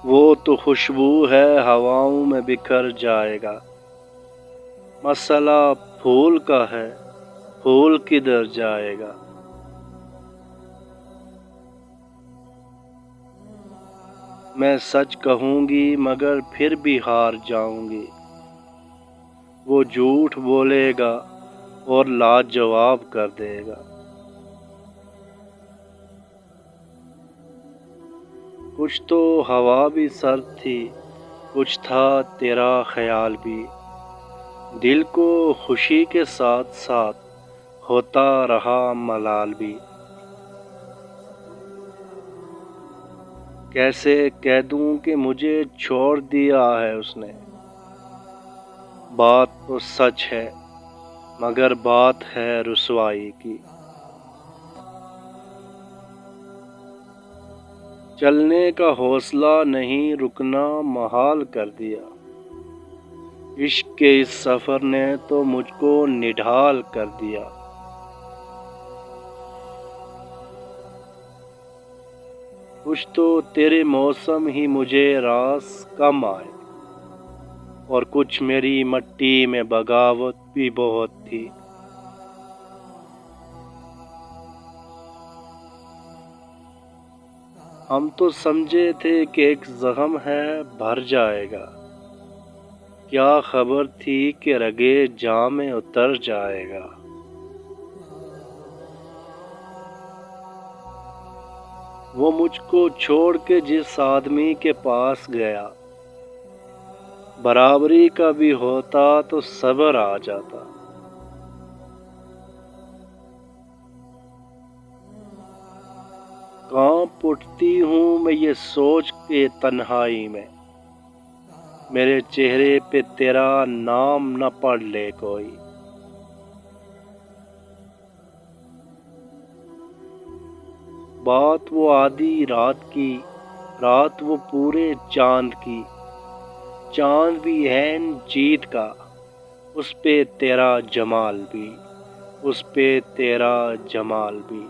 وہ تو خوشبو ہے ہواؤں میں بکھر جائے گا، مسئلہ پھول کا ہے، پھول کدھر جائے گا؟ میں سچ کہوں گی مگر پھر بھی ہار جاؤں گی، وہ جھوٹ بولے گا اور لاجواب کر دے گا۔ کچھ تو ہوا بھی سرد تھی، کچھ تھا تیرا خیال بھی، دل کو خوشی کے ساتھ ساتھ ہوتا رہا ملال بھی۔ کیسے کہہ دوں کہ مجھے چھوڑ دیا ہے اس نے، بات تو سچ ہے مگر بات ہے رسوائی کی۔ چلنے کا حوصلہ نہیں، رکنا محال کر دیا، عشق کے اس سفر نے تو مجھ کو نڈھال کر دیا۔ کچھ تو تیرے موسم ہی مجھے راس کم آئے، اور کچھ میری مٹی میں بغاوت بھی بہت تھی۔ ہم تو سمجھے تھے کہ ایک زخم ہے بھر جائے گا، کیا خبر تھی کہ رگے جاں میں اتر جائے گا۔ وہ مجھ کو چھوڑ کے جس آدمی کے پاس گیا، برابری کا بھی ہوتا تو صبر آ جاتا۔ کانپ اٹھتی ہوں میں یہ سوچ کے تنہائی میں، میرے چہرے پہ تیرا نام نہ پڑھ لے کوئی۔ بات وہ آدھی رات کی، رات وہ پورے چاند کی، چاند بھی عین جیت کا، اس پہ تیرا جمال بھی، اس پہ تیرا جمال بھی۔